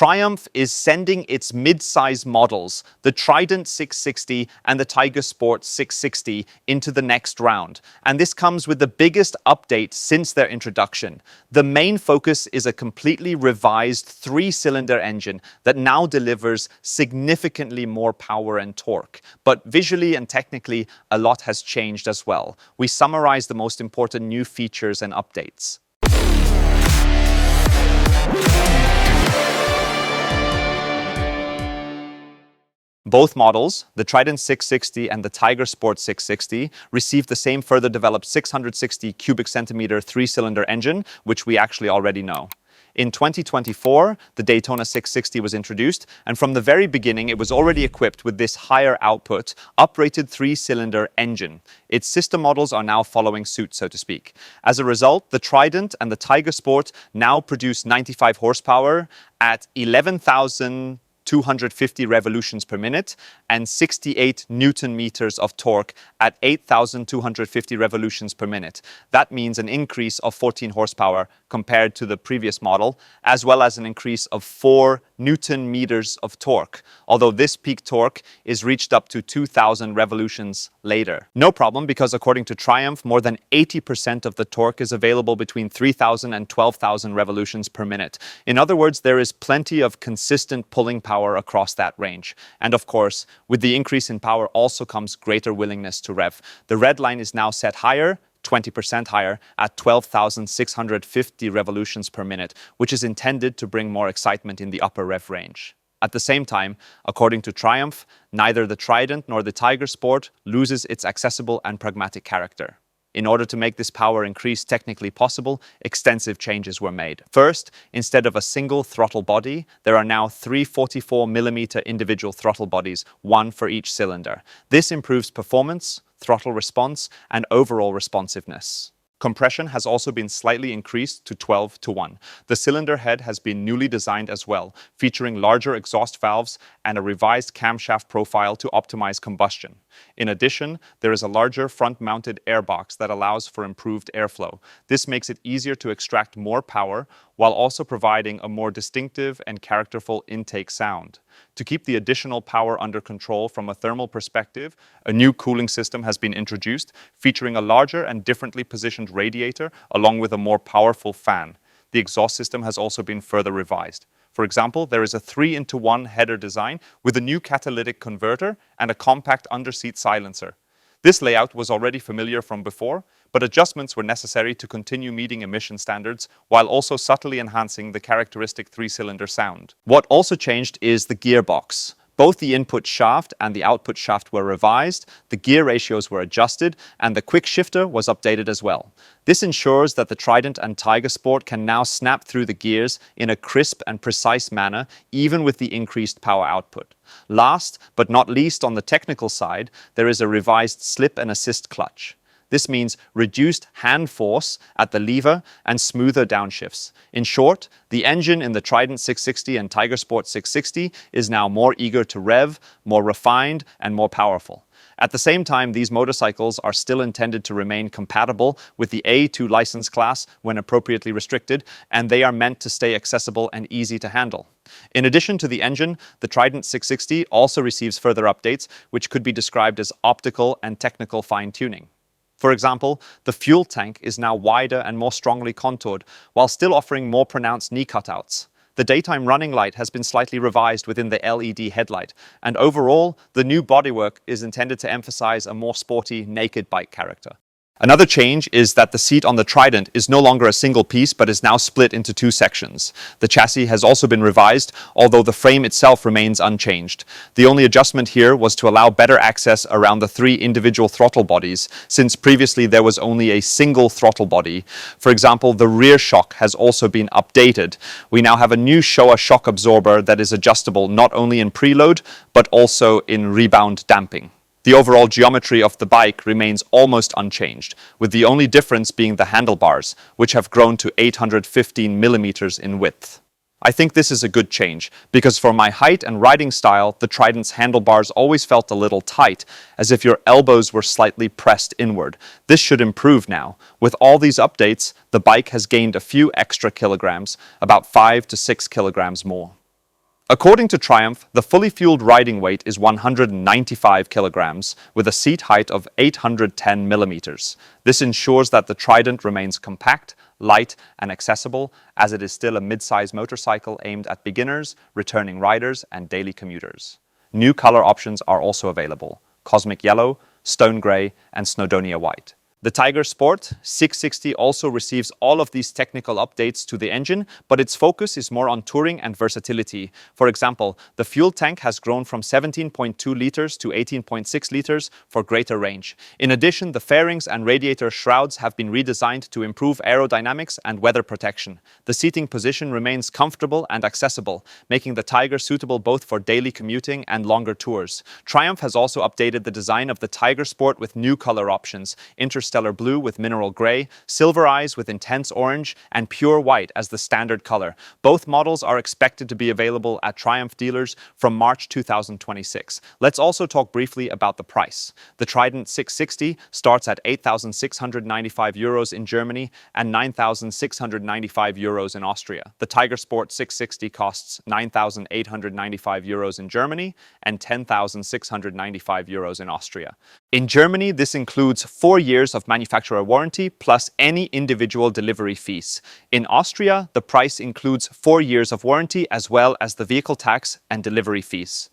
Triumph is sending its mid-size models, the Trident 660 and the Tiger Sport 660, into the next round. And this comes with the biggest update since their introduction. The main focus is a completely revised three-cylinder engine that now delivers significantly more power and torque. But visually and technically, a lot has changed as well. We summarize the most important new features and updates. Both models, the Trident 660 and the Tiger Sport 660, received the same further developed 660 cubic centimeter three-cylinder engine, which we actually already know. In 2024, the Daytona 660 was introduced, and from the very beginning, it was already equipped with this higher output, uprated three-cylinder engine. Its sister models are now following suit, so to speak. As a result, the Trident and the Tiger Sport now produce 95 horsepower at 11,250 revolutions per minute and 68 Newton meters of torque at 8,250 revolutions per minute. That means an increase of 14 horsepower compared to the previous model, as well as an increase of 4 Newton meters of torque, although this peak torque is reached up to 2,000 revolutions later. No problem, because according to Triumph, more than 80% of the torque is available between 3,000 and 12,000 revolutions per minute. In other words, there is plenty of consistent pulling power across that range. And of course, with the increase in power also comes greater willingness to rev. The red line is now set higher, 20% higher, at 12,650 revolutions per minute, which is intended to bring more excitement in the upper rev range. At the same time, according to Triumph, neither the Trident nor the Tiger Sport loses its accessible and pragmatic character. In order to make this power increase technically possible, extensive changes were made. First, instead of a single throttle body, there are now 3 44mm individual throttle bodies, one for each cylinder. This improves performance, throttle response, and overall responsiveness. Compression has also been slightly increased to 12:1. The cylinder head has been newly designed as well, featuring larger exhaust valves and a revised camshaft profile to optimize combustion. In addition, there is a larger front-mounted airbox that allows for improved airflow. This makes it easier to extract more power while also providing a more distinctive and characterful intake sound. To keep the additional power under control from a thermal perspective, a new cooling system has been introduced, featuring a larger and differently positioned radiator along with a more powerful fan. The exhaust system has also been further revised. For example, there is a 3-into-1 header design with a new catalytic converter and a compact underseat silencer. This layout was already familiar from before, but adjustments were necessary to continue meeting emission standards while also subtly enhancing the characteristic three-cylinder sound. What also changed is the gearbox. Both the input shaft and the output shaft were revised, the gear ratios were adjusted, and the quick shifter was updated as well. This ensures that the Trident and Tiger Sport can now snap through the gears in a crisp and precise manner, even with the increased power output. Last, but not least on the technical side, there is a revised slip and assist clutch. This means reduced hand force at the lever and smoother downshifts. In short, the engine in the Trident 660 and Tiger Sport 660 is now more eager to rev, more refined, and more powerful. At the same time, these motorcycles are still intended to remain compatible with the A2 license class when appropriately restricted, and they are meant to stay accessible and easy to handle. In addition to the engine, the Trident 660 also receives further updates, which could be described as optical and technical fine-tuning. For example, the fuel tank is now wider and more strongly contoured, while still offering more pronounced knee cutouts. The daytime running light has been slightly revised within the LED headlight, and overall, the new bodywork is intended to emphasize a more sporty, naked bike character. Another change is that the seat on the Trident is no longer a single piece, but is now split into 2 sections. The chassis has also been revised, although the frame itself remains unchanged. The only adjustment here was to allow better access around the 3 individual throttle bodies, since previously there was only a single throttle body. For example, the rear shock has also been updated. We now have a new Showa shock absorber that is adjustable not only in preload, but also in rebound damping. The overall geometry of the bike remains almost unchanged, with the only difference being the handlebars, which have grown to 815 millimeters in width. I think this is a good change, because for my height and riding style, the Trident's handlebars always felt a little tight, as if your elbows were slightly pressed inward. This should improve now. With all these updates, the bike has gained a few extra kilograms, about 5 to 6 kilograms more. According to Triumph, the fully fueled riding weight is 195 kilograms, with a seat height of 810 millimeters. This ensures that the Trident remains compact, light, and accessible, as it is still a mid-size motorcycle aimed at beginners, returning riders, and daily commuters. New color options are also available: Cosmic Yellow, Stone Grey, and Snowdonia White. The Tiger Sport 660 also receives all of these technical updates to the engine, but its focus is more on touring and versatility. For example, the fuel tank has grown from 17.2 liters to 18.6 liters for greater range. In addition, the fairings and radiator shrouds have been redesigned to improve aerodynamics and weather protection. The seating position remains comfortable and accessible, making the Tiger suitable both for daily commuting and longer tours. Triumph has also updated the design of the Tiger Sport with new color options: Interstellar Blue with Mineral Grey, Silver Eyes with Intense Orange, and Pure White as the standard color. Both models are expected to be available at Triumph dealers from March 2026. Let's also talk briefly about the price. The Trident 660 starts at €8,695 in Germany and €9,695 in Austria. The Tiger Sport 660 costs €9,895 in Germany and €10,695 in Austria. In Germany, this includes 4 years of manufacturer warranty plus any individual delivery fees. In Austria, the price includes 4 years of warranty as well as the vehicle tax and delivery fees.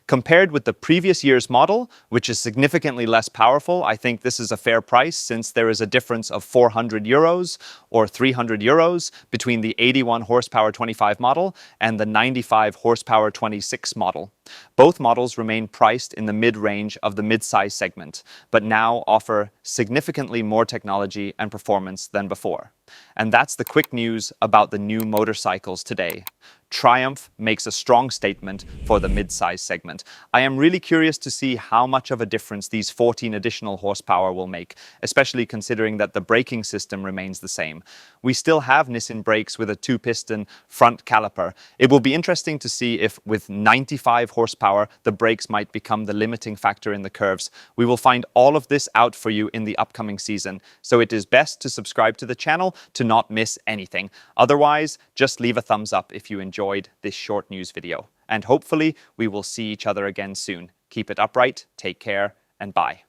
Compared with the previous year's model, which is significantly less powerful, I think this is a fair price, since there is a difference of €400 or €300 between the 81 horsepower 25 model and the 95 horsepower 26 model. Both models remain priced in the mid-range of the mid-size segment, but now offer significantly more technology and performance than before. And that's the quick news about the new motorcycles today. Triumph makes a strong statement for the mid-size segment. I am really curious to see how much of a difference these 14 additional horsepower will make, especially considering that the braking system remains the same. We still have Nissin brakes with a 2-piston front caliper. It will be interesting to see if, with 95 horsepower, the brakes might become the limiting factor in the curves. We will find all of this out for you in the upcoming season, so it is best to subscribe to the channel to not miss anything. Otherwise, just leave a thumbs up if you enjoyed this short news video. And hopefully, we will see each other again soon. Keep it upright, take care, and bye.